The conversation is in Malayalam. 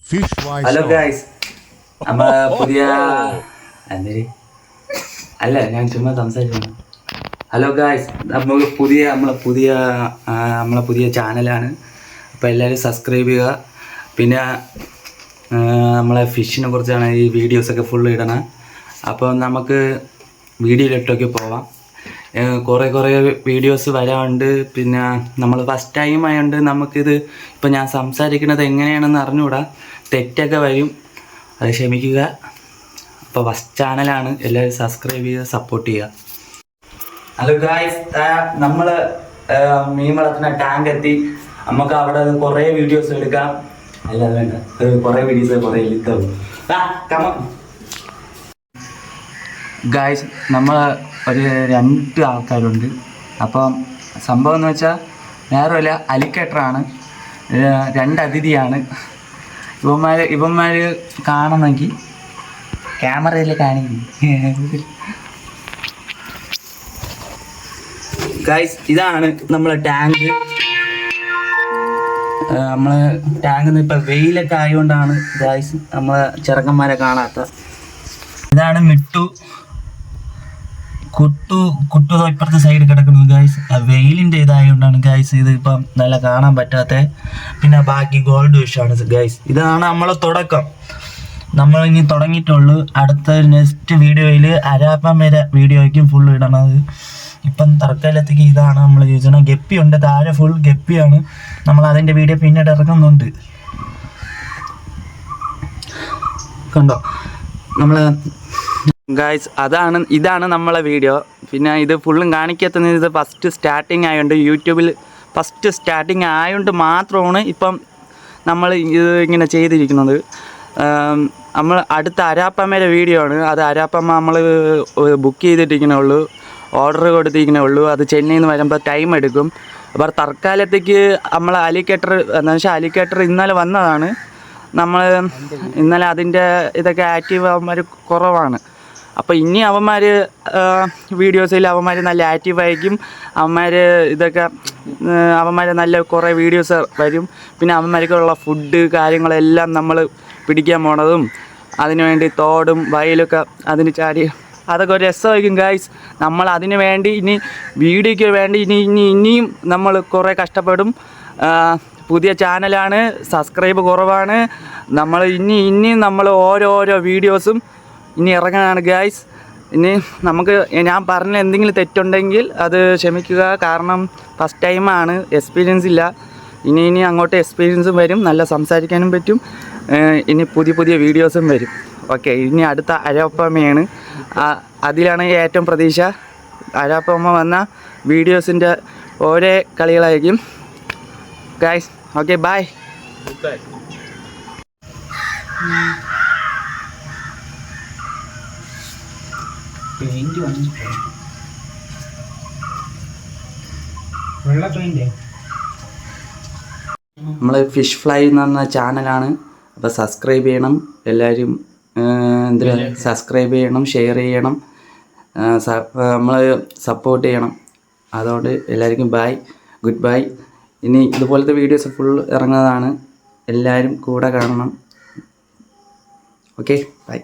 ഹലോ ഗായ്സ്, നമ്മളെ പുതിയ എന്തേ അല്ല ഞാൻ ചുമ്മാ സംസാരിക്കുന്നു. ഹലോ ഗായ്സ്, നമുക്ക് നമ്മളെ പുതിയ ചാനലാണ്. അപ്പോൾ എല്ലാവരും സബ്സ്ക്രൈബ് ചെയ്യുക. പിന്നെ നമ്മളെ ഫിഷിനെ കുറിച്ചാണ് ഈ വീഡിയോസൊക്കെ ഫുള്ള് ഇടണം. അപ്പോൾ നമുക്ക് വീഡിയോയിലിട്ടൊക്കെ പോവാം. കുറേ വീഡിയോസ് വരാറുണ്ട്. പിന്നെ നമ്മൾ ഫസ്റ്റ് ടൈം ആയതുകൊണ്ട് നമുക്കിത് ഇപ്പം ഞാൻ സംസാരിക്കുന്നത് എങ്ങനെയാണെന്ന് അറിഞ്ഞുകൂടാ, തെറ്റൊക്കെ വരും, അത് ക്ഷമിക്കുക. അപ്പോൾ ഫസ്റ്റ് ചാനലാണ്, എല്ലാവരും സബ്സ്ക്രൈബ് ചെയ്യുക, സപ്പോർട്ട് ചെയ്യുക. ഹലോ ഗായ്സ്, നമ്മൾ മീൻ വളർത്തുന്ന ടാങ്ക് എത്തി. നമുക്ക് അവിടെ കുറേ വീഡിയോസ് എടുക്കാം. അല്ലാതെ വേണ്ട, കുറേ വീഡിയോസ് കുറേ ലിത്താവും. ഗായ്സ്, നമ്മൾ ഒരു 2 ആൾക്കാരുണ്ട്. അപ്പം സംഭവം എന്ന് വെച്ചാൽ വേറെ അലിക്കേറ്ററാണ്, 2 അതിഥിയാണ്. ഇവന്മാർ കാണണമെങ്കിൽ ക്യാമറയിൽ കാണിക്കും. ഗായ്സ്, ഇതാണ് നമ്മളെ ടാങ്ക്. ഇപ്പം വെയിലൊക്കെ ആയതുകൊണ്ടാണ് ഗായ്സ് നമ്മളെ ചെറുക്കന്മാരെ കാണാത്ത. ഇതാണ് മിട്ടു. കുട്ടു ഇപ്പുറത്തെ സൈഡ് കിടക്കുന്നത് ഗായ്സ്. വെയിലിൻ്റെ ഇതായതുകൊണ്ടാണ് ഗായ്സ് ഇത് ഇപ്പം നല്ല കാണാൻ പറ്റാത്ത. പിന്നെ ബാക്കി ഗോൾഡ് ഫിഷാണ് ഗായ്സ്. ഇതാണ് നമ്മളെ തുടക്കം. നമ്മൾ ഇനി തുടങ്ങിയിട്ടുള്ളൂ. അടുത്ത നെക്സ്റ്റ് വീഡിയോയിൽ അരാപ്പം വരെ വീഡിയോ ആയിരിക്കും ഫുൾ ഇടണത്. ഇപ്പം തൽക്കാലത്തേക്ക് ഇതാണ് നമ്മൾ ചോദിച്ചത്. ഗപ്പിയുണ്ട് താഴെ, ഫുൾ ഗപ്പിയാണ്. നമ്മൾ അതിൻ്റെ വീഡിയോ പിന്നീട് ഇറങ്ങുന്നുണ്ട്. കണ്ടോ നമ്മൾ ഗായ്സ്, ഇതാണ് നമ്മളെ വീഡിയോ. പിന്നെ ഇത് ഫുള്ളും കാണിക്കാത്തത് ഇത് ഫസ്റ്റ് സ്റ്റാർട്ടിങ് ആയതുകൊണ്ട്, യൂട്യൂബിൽ ഫസ്റ്റ് സ്റ്റാർട്ടിങ് ആയതുകൊണ്ട് മാത്രമാണ് ഇപ്പം നമ്മൾ ഇത് ഇങ്ങനെ ചെയ്തിരിക്കുന്നത്. നമ്മൾ അടുത്ത അരാപ്പമ്മയുടെ വീഡിയോ ആണ്. അത് അരാപ്പമ്മ നമ്മൾ ബുക്ക് ചെയ്തിട്ടിരിക്കണേ ഉള്ളൂ, ഓർഡർ കൊടുത്തിരിക്കണേ ഉള്ളൂ. അത് ചെന്നൈയിൽ നിന്ന് വരുമ്പോൾ ടൈം എടുക്കും. അപ്പോൾ തൽക്കാലത്തേക്ക് നമ്മൾ അലിക്കേറ്റർ ഇന്നലെ വന്നതാണ്. നമ്മൾ ഇന്നലെ അതിൻ്റെ ഇതൊക്കെ ആക്റ്റീവ് അവന്മാർ കുറവാണ്. അപ്പോൾ ഇനി അവന്മാർ വീഡിയോസിൽ നല്ല ആക്റ്റീവായിരിക്കും. അവന്മാർ നല്ല കുറേ വീഡിയോസ് വരും. പിന്നെ അവന്മാർക്കുള്ള ഫുഡ് കാര്യങ്ങളെല്ലാം നമ്മൾ പിടിക്കാൻ പോണതും, അതിനുവേണ്ടി തോടും വയലൊക്കെ അതിന് ചാടി അതൊക്കെ ഒരു രസമായിരിക്കും ഗായ്സ്. നമ്മൾ അതിന് വേണ്ടി വീഡിയോയ്ക്ക് വേണ്ടി ഇനിയും നമ്മൾ കുറേ കഷ്ടപ്പെടും. പുതിയ ചാനലാണ്, സബ്സ്ക്രൈബ് കുറവാണ്. നമ്മൾ ഇനിയും നമ്മൾ ഓരോരോ വീഡിയോസും ഇനി ഇറങ്ങാനാണ് ഗായ്സ്. ഇനി നമുക്ക് ഞാൻ പറഞ്ഞ എന്തെങ്കിലും തെറ്റുണ്ടെങ്കിൽ അത് ക്ഷമിക്കുക. കാരണം ഫസ്റ്റ് ടൈമാണ്, എക്സ്പീരിയൻസ് ഇല്ല. ഇനി അങ്ങോട്ട് എക്സ്പീരിയൻസും വരും, നല്ല സംസാരിക്കാനും പറ്റും. ഇനി പുതിയ വീഡിയോസും വരും. ഓക്കെ, ഇനി അടുത്ത അരാപ്പമ്മയാണ്. അതിലാണ് ഏറ്റവും പ്രതീക്ഷ. അരാപ്പമ്മ വന്ന വീഡിയോസിൻ്റെ ഓരോ കളികളായിരിക്കും ഗായ്സ്. Okay, bye. നമ്മൾ ഫിഷ് ഫ്ലൈ എന്ന് പറഞ്ഞ ചാനലാണ്. അപ്പോൾ സബ്സ്ക്രൈബ് ചെയ്യണം എല്ലാവരും. സബ്സ്ക്രൈബ് ചെയ്യണം, ഷെയർ ചെയ്യണം, നമ്മൾ സപ്പോർട്ട് ചെയ്യണം. അതുകൊണ്ട് എല്ലാവർക്കും ബൈ, ഗുഡ് ബൈ. ഇനി ഇതുപോലത്തെ വീഡിയോസ് ഫുൾ ഇറങ്ങുന്നതാണ്. എല്ലാവരും കൂടെ കാണണം. Okay, by.